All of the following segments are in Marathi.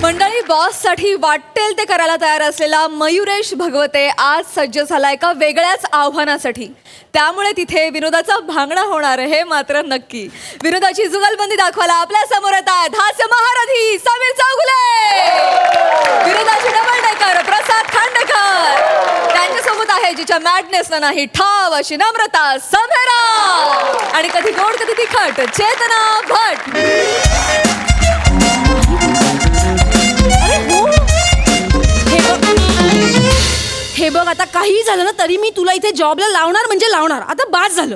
मंडळी, बॉससाठी वाटेल ते करायला तयार असलेला मयुरेश भगवते आज सज्ज झाला एका वेगळ्याच आव्हानासाठी. त्यामुळे तिथे विनोदाचा भांगडा होणार हे मात्र नक्की. विनोदाची जुगलबंदी दाखवायला आपल्या समोर येत आहेत हास्य महारथी समीर चौगुले, विनोदाची डबल डेकर प्रसाद खांडेकर, त्यांच्यासोबत आहे जिच्या मॅडनेसला नाही ठाव अशी नम्रता सभेरा, आणि कधी गोड कधी तिखट चेतना भट. हे बघ, आता काही झालं ना तरी मी तुला इथे जॉबला लावणार म्हणजे लावणार. आता बास झालं.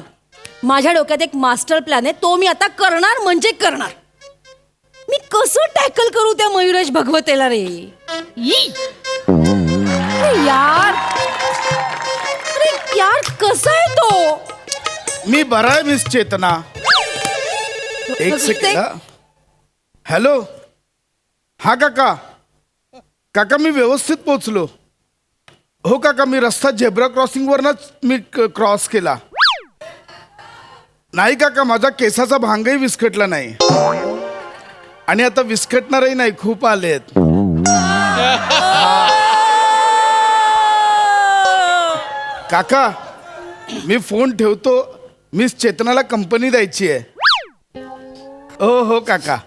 माझ्या डोक्यात एक मास्टर प्लॅन आहे, तो मी आता करणार म्हणजे करणार. मी कसं टॅकल करू त्या मयुरेश भगवतेला रे? अरे यार, अरे यार, कसा आहे तो? मी बरा आहे मिस चेतना. एक सेकंड. हॅलो. हा काका. काका मी व्यवस्थित पोचलो. हो काका, मी रस्ता झेब्रा क्रॉसिंगवरनच मी क्रॉस केला. नाही काका, माझा केसाचा भांगही विस्कटला नाही आणि आता विस्कटणारही नाही, खूप आलेत. काका मी फोन ठेवतो, मिस चेतनाला कंपनी द्यायची आहे. हो हो काका,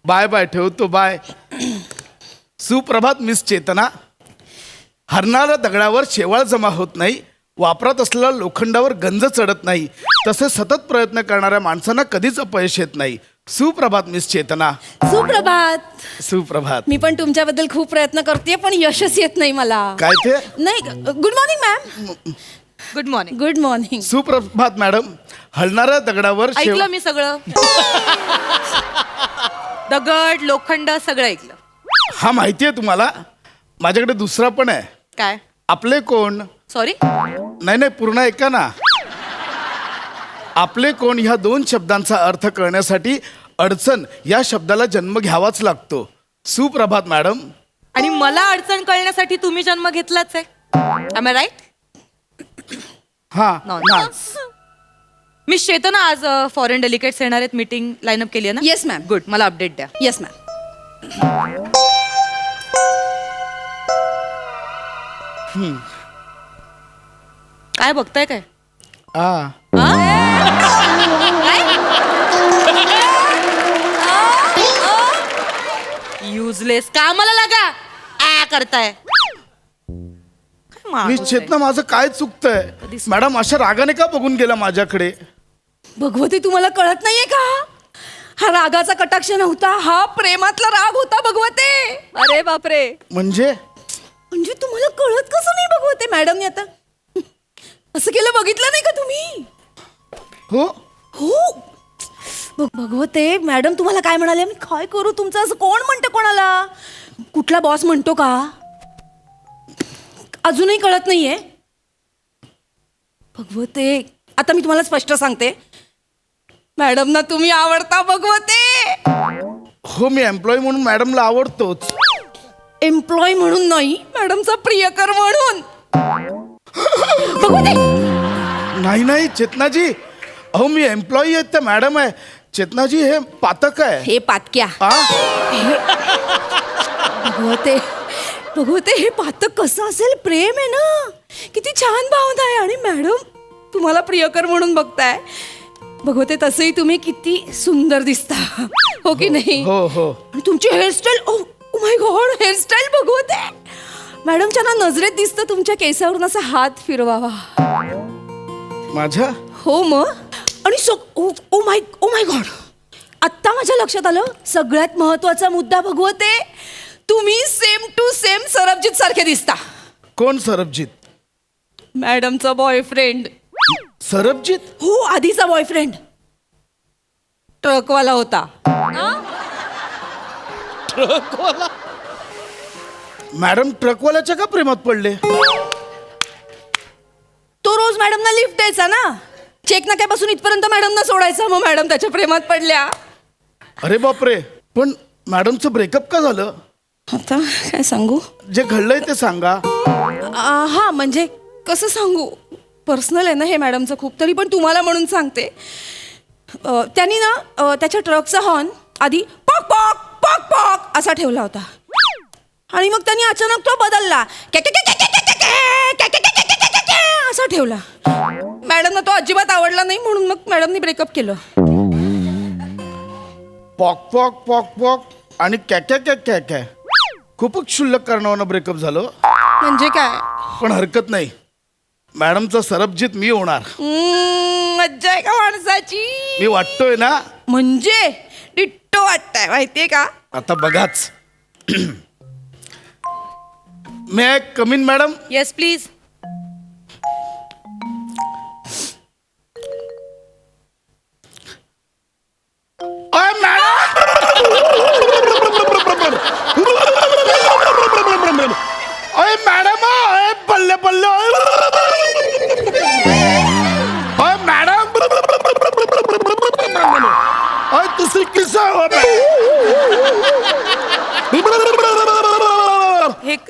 बाय बाय, ठेवतो, बाय. सुप्रभात मिस चेतना. हरणाऱ्या दगडावर शेवाळ जमा होत नाही, वापरात असलेल्या लोखंडावर गंज चढत नाही, तसे सतत प्रयत्न करणाऱ्या माणसांना कधीच अपयश येत नाही. सुप्रभात मिस चेतना. सुप्रभात. सुप्रभात. मी पण तुमच्याबद्दल खूप प्रयत्न करते पण यशच येत नाही मला. काय ते? नाही. Good morning ma'am. Good morning. Good morning. सुप्रभात मॅडम. हलणाऱ्या दगडावर ऐकलं मी सगळं. दगड लोखंड सगळं ऐकलं. हा माहिती आहे तुम्हाला. माझ्याकडे दुसरा पण आहे. काय? आपले कोण. सॉरी. नाही नाही, पूर्ण ऐका ना. आपले कोण ह्या दोन शब्दांचा अर्थ कळण्यासाठी अडचण या शब्दाला जन्म घ्यावाच लागतो. सुप्रभात मॅडम. आणि मला अडचण कळण्यासाठी तुम्ही जन्म घेतलाच आहे. Am I right? हा मिस चेतना, आज फॉरेन डेलिगेट्स येणार आहेत, मीटिंग लाईनअप केली आहे ना? Yes ma'am. गुड. मला अपडेट द्या. Yes ma'am. काय बघताय काय? युजलेस. कामाला लागा. करताय. काय माणूस मिस आहे? चेतना, माझं काय चुकतंय? मॅडम अशा रागाने का बघून गेला माझ्याकडे? भगवती, तुम्हाला कळत नाहीये का? हा रागाचा कटाक्ष नव्हता, हा प्रेमातला राग होता भगवते. अरे बापरे. म्हणजे म्हणजे तुम्हाला कळत कसं नाही भगवते? मॅडमने आता असं केलं, बघितलं नाही का तुम्ही? हो हो भगवते, मॅडम तुम्हाला काय म्हणाले? मी काय करू तुमचं? असं कोण म्हणतं कोणाला? कुठला बॉस म्हणतो का? अजूनही कळत नाहीये भगवते. आता मी तुम्हाला स्पष्ट सांगते, मॅडम ना तुम्ही आवडता भगवते. हो, मी एम्प्लॉई म्हणून मॅडमला आवडतोच. एम्प्लॉय म्हणून नाही, मॅडमचा प्रियकर म्हणून. भगवते. नाही नाही चेतनाजी, अहो मी एम्प्लॉई आहे, तर मॅडम आहे. चेतनाजी हे पातक आहे. हे पातक्या. भगवते, भगवते, हे पातक कसं असेल? प्रेम आहे ना, किती छान भावना आहे. आणि मॅडम तुम्हाला प्रियकर म्हणून बघताय. भगवते, तसंही तुम्ही किती सुंदर दिसता, हो की नाही? हो हो. आणि तुमची hairstyle, oh my God, hairstyle भगवते. मॅडमच्या ना नजरेत दिसतं तुमच्या केसावरून असा हात फिरवावा. माझ्या? हो मग. आणि ओ माय गॉड, आत्ता माझ्या लक्षात आलं सगळ्यात महत्वाचा मुद्दा भगवते. तुम्ही सेम टू सेम सरबजीत सारखे दिसता. कोण सरबजीत? मॅडमचा बॉयफ्रेंड. सरबजीत? हो, आधीचा बॉयफ्रेंड. ट्रकवाला होता. ट्रकवाला? मॅडम ट्रकवाल्याच्या का प्रेमात पडले? तो रोज मॅडमना लिफ्ट द्यायचा ना, चेक नाक्यापासून इथपर्यंत मॅडमना सोडायचा. मग मॅडम त्याच्या प्रेमात पडल्या. अरे बापरे. पण मॅडमचं ब्रेकअप का झालं? आता काय सांगू? जे घडलंय ते सांगा. हा म्हणजे कसं सांगू, पर्सनल आहे ना हे मॅडमचं खूप. तरी पण तुम्हाला म्हणून सांगते. त्यांनी ना त्याच्या ट्रकचा हॉर्न आधी पॉक पॉक पॉक पॉक असा ठेवला होता. आणि मग त्यांनी अचानक तो बदलला असा ठेवला. मॅडमना तो अजिबात आवडला नाही म्हणून मग मॅडमनी ब्रेकअप केलं. पॉक पॉक पॉक पॉक आणि कॅक्या कॅक्या कॅ खूपच क्षुल्लक कारणावरनं ब्रेकअप झालं. म्हणजे काय? पण हरकत नाही, मॅडमचा सरबजीत मी होणार. मज्जा आहे का माणसाची? मी वाटतोय ना. म्हणजे डिट्टो वाटतंय माहितीये का? आता बघाच. May I come in madam? Yes please. अय मॅडम, अय मॅडम, अय पल्ले पल्ले, अय मॅडम, अय तुझी किस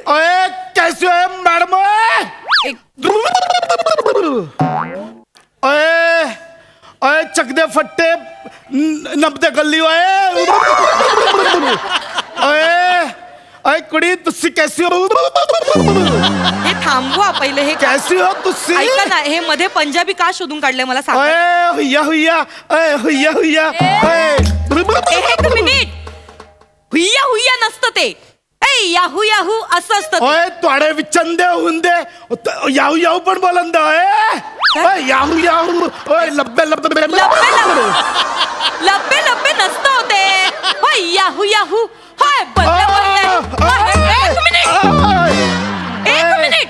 अय कैसे है मॅडम? अय अय चकदे फट्टे नबदे गल्ली अय अय कुड़ी तुझी कैसी हो? हे थांबवा पहिले. हे कैसी हो तुझी? ऐका ना, हे मध्ये पंजाबी का शोधून काढलंय मला सांगा. अय हुया हुया, अय हुया हुया, अय एक मिनिट. हुय्या हुय्या नसतं ते. ए याहू याहू असं असतं ते. अय तोडे विचंदे हुंदे याहू याहू पण बोलंदा. अय याहू याहू, अय लब्बे लब्बे लब्बे लब्बे लब्बे नसतं होते. होय याहू याहू. होय बल्ले बल्ले. एक मिनिट, एक मिनिट.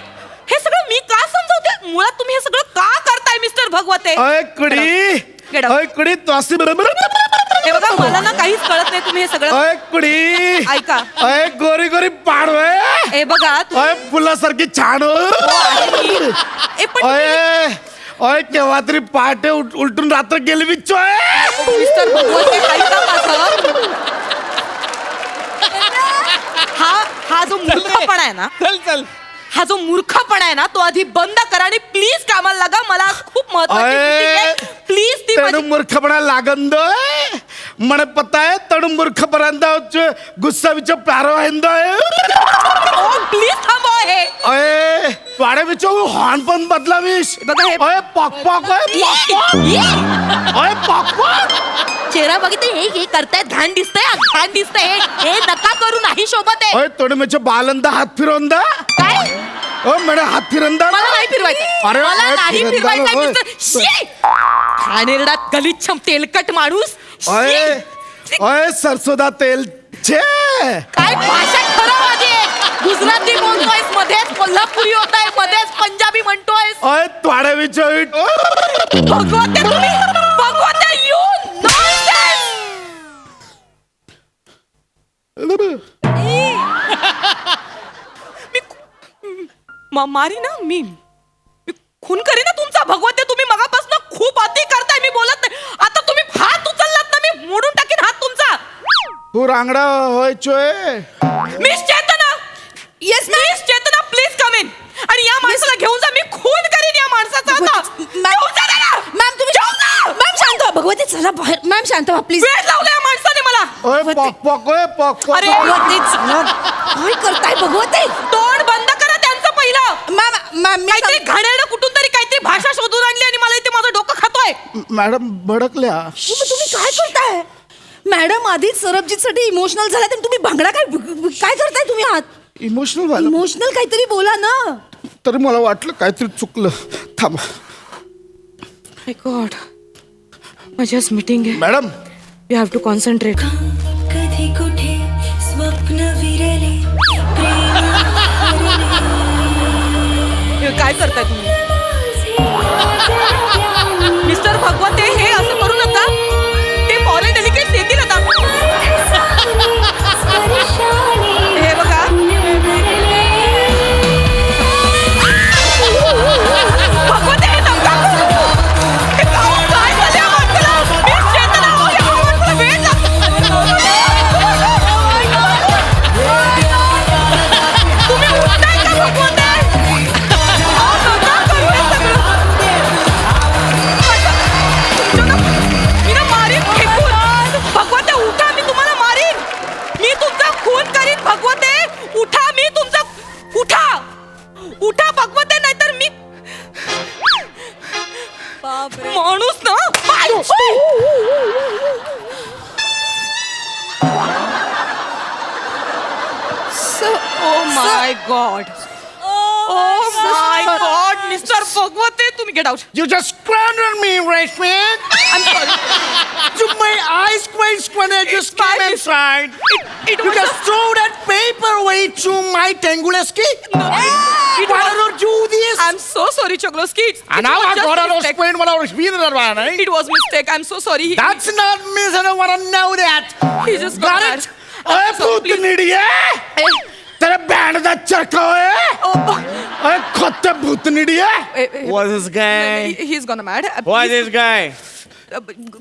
हे सगळं मी का समजवते? मुळात तुम्ही हे सगळं का करताय मिस्टर भगवते? अय कुडी, Get out. अय कुडी तू अशी हे बघा, मला ना काहीच कळत नाही. तुम्ही हे सगळं अय कुडी, ऐका. अय गोरी गोरी पाडवे, हे बघा अय फुलासारखी छान हो. ए पण अय अय केव्हा तरी पहाटे उलटून रात्र गेली बिच्चोय. मिस्टर भगवते ऐका माझं. हा जो मूर्खपणा आहे ना, हा जो मूर्खपणा आहे ना, तो आधी बंद करा आणि प्लीज कामाला लागा. मला खूप महत्वाची प्लीज ती तेणु मूर्खपणा लागंदोय मन पता है. तेणु मूर्खपणांदा गुस्सा विच प्यारो हिंदो प्लीज थांबव हे. अय वाडे विच हॉर्न पण बदलावीस. बघा हे. अय पॉक पॉक, अय पॉक पॉक. चेहरा बघितलं हे करतायत. घाण दिसतंय, घाण दिसतंय. हे नका करू, नाही शोभत आहे. अय तेणु मिच बालंदा हात फिरवंदा. काय? ओ मैंने हात फिरंदा. मला नाही फिरवायचं. अरे, मला अरे, नाही फिरंदा फिरवायचं होय. मिस्टर. शी! घाणेरडा गलिच्छम तेलकट माणूस. शी! अय अय सरसोदा तेल छे. काय भाषा ठरव आधी. गुजराती बोलतोयस, मध्येच कोल्हापुरी होताय, मध्येच पंजाबी म्हणतोयस. अय तोडे विच भगवते तुम्ही, भगवते यू नॉनसेन्स. मारी ना मी खून करी ना तुमचा. भगवते तुम्ही मगापासून खूप अति करताय. मी बोलत नाही. आता तुम्ही हात उचललात ना, मी मोडून टाकीन हात तुमचा. तू रांगडा होय चोय. Miss Chetna. Yes miss Chetna, please come in. आणि या माणसाला घेऊन जा. मी खून करीन या माणसाचा आता. घेऊन जा त्याला. मॅम तुम्ही मॅम शांत व्हा. भगवती चला बाहेर. मॅम शांत व्हा प्लीज. वेळ लावला या माणसाने मला. ओय पॉक पॉक, ओय पॉक पॉक. अरे भगवती चला. काय करताय भगवती? तोंड बंद करा त्यांचं पहिलं. मॅम मॅम मी काहीतरी घाणेरडं कुठून तरी काहीतरी भाषा शोधून आणली आणि मला इथे माझं डोकं खातोय. मॅडम भडकल्या. तुम्ही काय करताय? मॅडम आधीच सरबजीतसाठी इमोशनल झाला तर तुम्ही भांगडा काय काय करताय तुम्ही आत? इमोशनल झालं. इमोशनल काहीतरी बोला ना. तरी मला वाटलं काहीतरी चुकलं. थांबा माय गॉड, माझ्याच मीटिंग आहे. Madam you have to concentrate. कधी कुठे स्वप्न विरले प्रेम हरले. काय करताय तुम्ही मिस्टर भगवते? हे असं करू नका. ते फॉरेन डेलिकेट्स येतील आता. हे बघा, भगवते हे नका करू. हे काय झालं या माणसाला? मिस चेतना, या माणसाला वेळ लागतो. तुम्ही उठताय का भगवते? नका करू. उठा भगवते नाहीतर मी बापरे. माणूस ना पाय. Oh my God. Oh my God mister भगवते तुम्ही get out. You just squandered me, Rashmi. I'm sorry. My eyes quite squandered. You just came inside. It You was just throw that paper away to my Tanguleski. it Why was- don't you do this? I'm so sorry, Chogloski. And now I got out of Spain when I was being there, right? It was mistake. I'm so sorry. That's not me. I don't want to know that. He just got Got mad. it? Oye, भूतनीडी है? तेरे बैंड दा चरखा है? ओए खत्ते भूतनीडी है? What's this guy? He's gonna mad. Why this guy?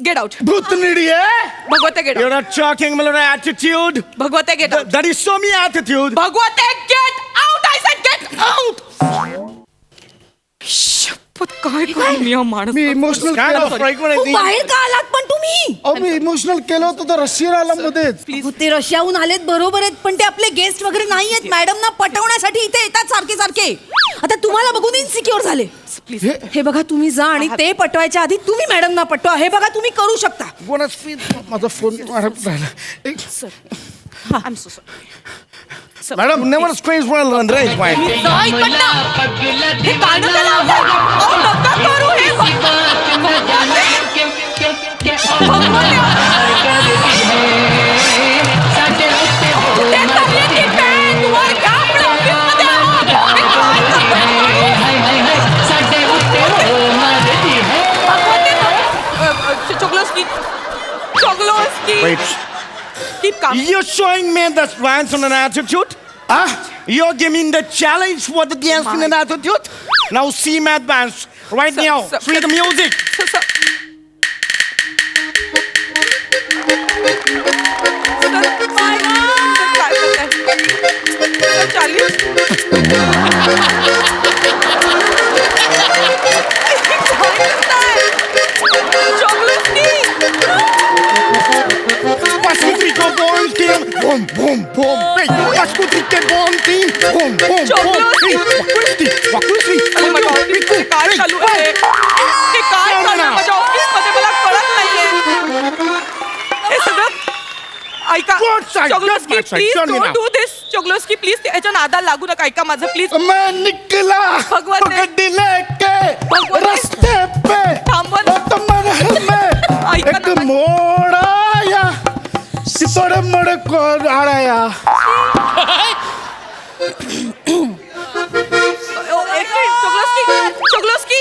Get out. भूतनीडी है? Bhagwate, get You're out. not talking about attitude. Bhagwate, get out. That is so me attitude. Bhagwate, get out! I said get out! शपथ काय करू मी हा माणूस. मी इमोशनल Kind of केलं. fragrant, I ओ, think. बाहेर का आलात पण तुम्ही अहो मी इमोशनल केलं होतं तर रशिया आला मध्येच. हो, ते रशियाहून आलेत बरोबर आहेत पण ते आपले गेस्ट वगैरे नाही आहेत मॅडमना पटवण्यासाठी इथे येतात सारखे सारखे. आता तुम्हाला बघून इन्सिक्युअर झाले. हे बघा तुम्ही जा आणि ते पटवायच्या आधी तुम्ही मॅडमना पटवा. हे बघा तुम्ही करू शकता. कोणाच माझा फोन राहिला. I'm so sorry. Madam never स्क्वेज वन रे वाईट. नाही करणार. हे गाणं त्याला आवडलं. अहो, नका करू हे. ते चालले की बँक वर घ्या आपल्या ऑफिसमध्ये आहोत. हे काय करताय? Chogloski. Wait. Keep calm. You're showing me the stance on an attitude? Ah? You're giving the challenge for the dance in an attitude? Now see my dance right Sir, now. sir, See the music. Sir. Pascutrico bom team. Bom bom bom. Pascutrico bom team. Bom bom bom. Wakusti. Wakusti. काय चालू आहे हे काय चालू आहे माझ्या ऑफिसमध्ये मला कळत नाहीये हे सगळं ऐका Good side, चॉगलोस्की good side. Please Tell me don't now. Do this चॉगलोस्की प्लीज त्याच्या नादाला लागू नका ऐका माझं प्लीज मैं निकला भगवते. गड्डी लेके भगवते. रास्ते पे थांबा ना. तो महल में ऐका एक ना. मोड़ आया सितोड़े मोड़ को आया. एक minute चॉगलोस्की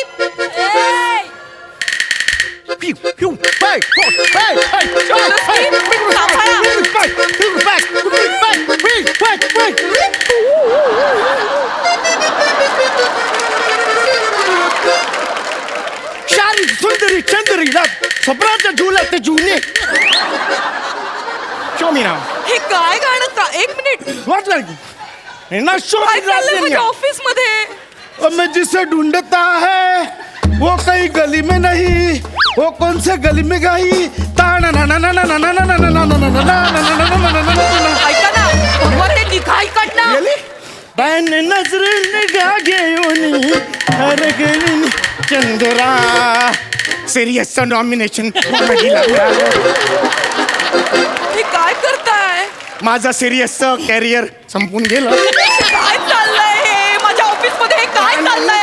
Pew, pew, hey, hey, hey, Chogloski, शारी सुंदरी चंदरी रात स्वप्नाच्या झुल्यात ते जुने. Show me now. हे काय गाणं का एक minute What like? Now show काय me चाललंय माझ्या that. ऑफिसमध्ये मैं जिसे ढूंढता है वो कहीं गली में नहीं, वो कौन से गली में गई. ताना ना ना ना ना ना ना ना ना ना ना ना ना ना ना ना ना ना. ऐका ना भगवान ते निघा इकडनं बन नजर निगाह घेऊन हरगली चंद्रा. Serious nomination. हे काय करताय माझा सिरियस कॅरियर संपून गेलं. काय चाललंय हे माझ्या ऑफिसमध्ये हे काय चाललंय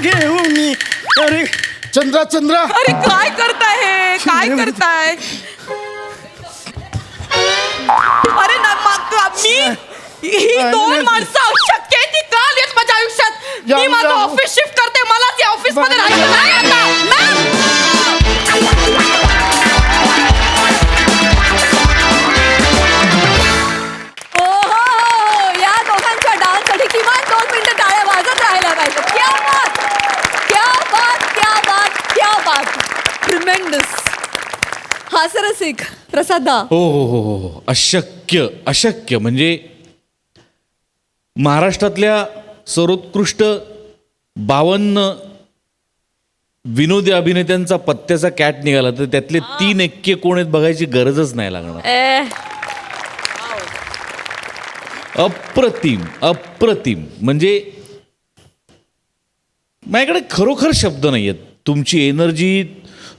घेऊन अरे चंद्रा चंद्रा अरे काय करताय हे काय करताय अरे ना मी ही दोन माणसं अशक्य आहे ती का आलीत माझ्या आयुष्यात मी माझं ऑफिस शिफ्ट करते मला त्या ऑफिस मध्ये राहायचं नाही आता या दोघांच्या डान्ससाठी किमान 2 मिनिटं टाळ्या वाजत राहायला पाहिजे. क्या बात, क्या बात, क्या बात, क्या बात. ट्रिमेंडस. हास्यरसिक प्रसाद दा. हो हो हो हो हो. अशक्य अशक्य म्हणजे महाराष्ट्रातल्या सर्वोत्कृष्ट 52 विनोदी अभिनेत्यांचा पत्त्याचा कॅट निघाला तर त्यातले 3 एक्के कोण आहेत बघायची गरजच नाही लागणार. अप्रतिम अप्रतिम म्हणजे माझ्याकडे खरोखर शब्द नाही आहेत. तुमची एनर्जी,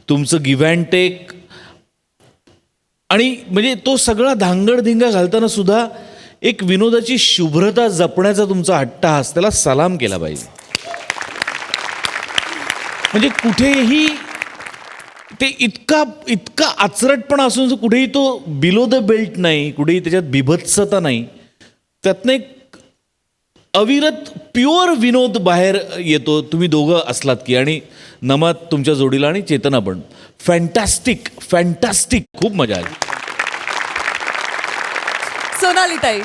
तुमचं गिव्ह अँड टेक, आणि म्हणजे तो सगळा धांगडधिंगा घालताना सुद्धा एक विनोदाची शुभ्रता जपण्याचा तुमचा अट्टहास, त्याला सलाम केला पाहिजे. म्हणजे कुठेही ते इतका आचरटपणा असून कुठेही तो बिलो द बेल्ट नाही, कुठेही त्याच्यात बिभत्सता नाही, त्यातनं एक अविरत प्युअर विनोद बाहेर येतो. तुम्ही दोघं असलात की, आणि नमात तुमच्या जोडीला आणि चेतना पण. फॅन्टॅस्टिक, खूप मजा आली. सोनाली ताई,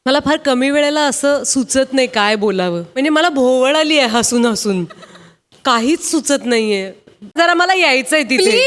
मला फार कमी वेळेला असं सुचत नाही काय बोलावं. म्हणजे मला भोवळ आली आहे हसून हसून, काहीच सुचत नाहीये. जरा मला यायचंय तिथे. प्लीज